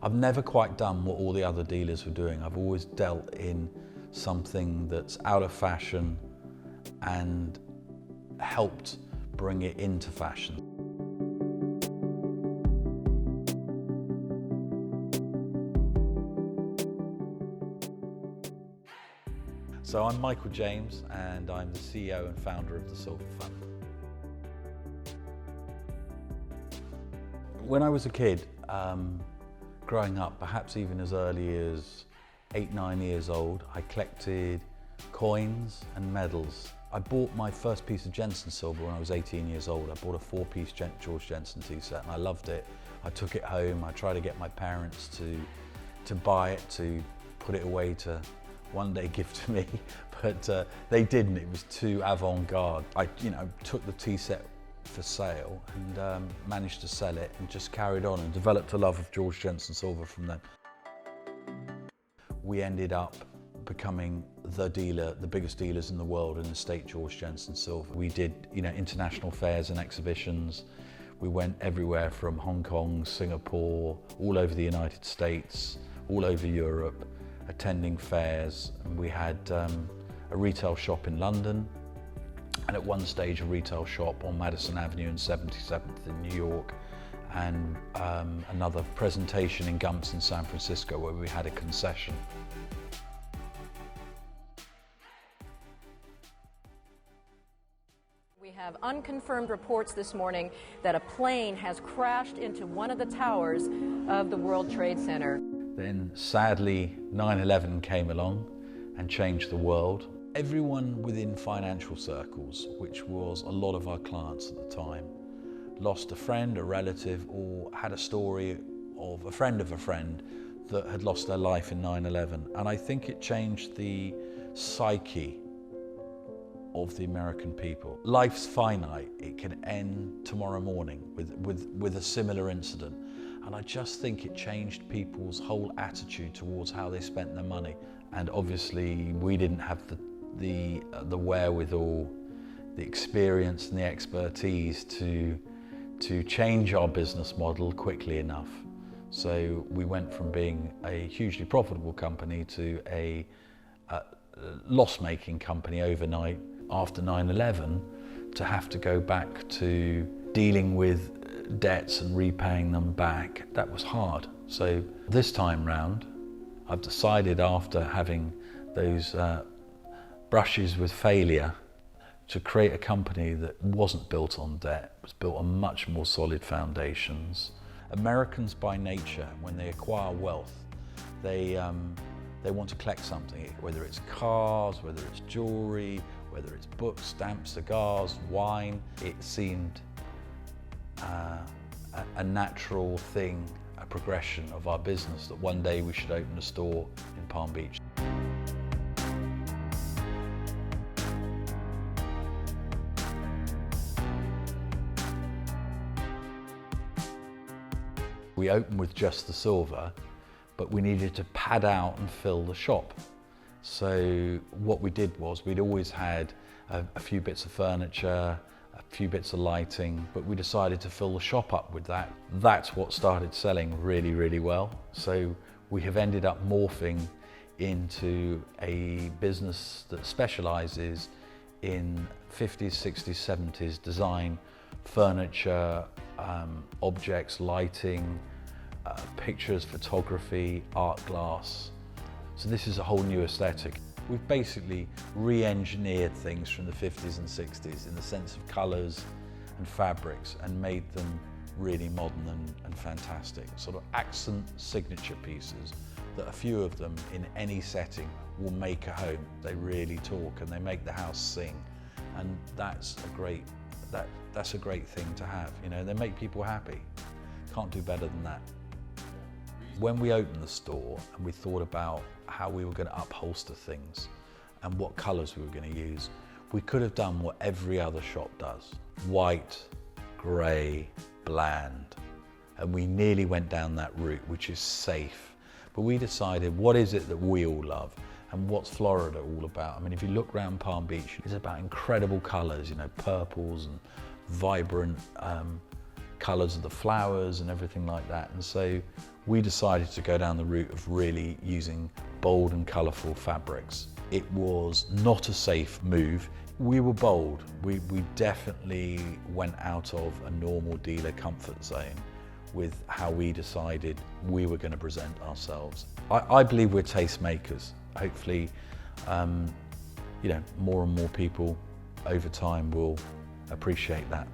I've never quite done what all the other dealers were doing. I've always dealt in something that's out of fashion and helped bring it into fashion. So I'm Michael James and I'm the CEO and founder of the Silver Fund. When I was a kid, growing up, perhaps even as early as 8, 9 years old, I collected coins and medals. I bought my first piece of Jensen silver when I was 18 years old. I bought a 4-piece George Jensen tea set and I loved it. I took it home. I tried to get my parents to buy it, to put it away to one day give to me, but they didn't. It was too avant-garde. I took the tea set for sale and managed to sell it and just carried on and developed a love of George Jensen silver from them. We ended up becoming the dealer, the biggest dealers in the world in estate George Jensen silver. We did, international fairs and exhibitions. We went everywhere from Hong Kong, Singapore, all over the United States, all over Europe, attending fairs. And we had a retail shop in London, and at one stage a retail shop on Madison Avenue and 77th in New York, and another presentation in Gumps in San Francisco where we had a concession. We have unconfirmed reports this morning that a plane has crashed into one of the towers of the World Trade Center. Then sadly 9/11 came along and changed the world. Everyone within financial circles, which was a lot of our clients at the time, lost a friend, a relative, or had a story of a friend that had lost their life in 9/11. And I think it changed the psyche of the American people. Life's finite. It can end tomorrow morning with a similar incident. And I just think it changed people's whole attitude towards how they spent their money. And obviously we didn't have the wherewithal, the experience and the expertise to change our business model quickly enough. So we went from being a hugely profitable company to a loss-making company overnight after 9/11, to have to go back to dealing with debts and repaying them back. That was hard. So this time round, I've decided, after having those brushes with failure, to create a company that wasn't built on debt, was built on much more solid foundations. Americans by nature, when they acquire wealth, they want to collect something, whether it's cars, whether it's jewelry, whether it's books, stamps, cigars, wine. It seemed a natural thing, a progression of our business, that one day we should open a store in Palm Beach. We opened with just the silver, but we needed to pad out and fill the shop. So what we did was, we'd always had a few bits of furniture, a few bits of lighting, but we decided to fill the shop up with that. That's what started selling really, really well. So we have ended up morphing into a business that specializes in 50s, 60s, 70s design, furniture, objects, lighting, pictures, photography, art glass. So this is a whole new aesthetic. We've basically re-engineered things from the 50s and 60s in the sense of colours and fabrics, and made them really modern and fantastic. Sort of accent signature pieces that a few of them in any setting will make a home. They really talk and they make the house sing. And that's a great thing to have. They make people happy. Can't do better than that. When we opened the store and we thought about how we were going to upholster things and what colours we were going to use, we could have done what every other shop does. White, grey, bland. And we nearly went down that route, which is safe. But we decided, what is it that we all love? And what's Florida all about? I mean, if you look around Palm Beach, it's about incredible colours, purples and vibrant colours of the flowers and everything like that. And so we decided to go down the route of really using bold and colourful fabrics. It was not a safe move. We were bold. We definitely went out of a normal dealer comfort zone with how we decided we were going to present ourselves. I believe we're tastemakers. Hopefully, more and more people over time will appreciate that.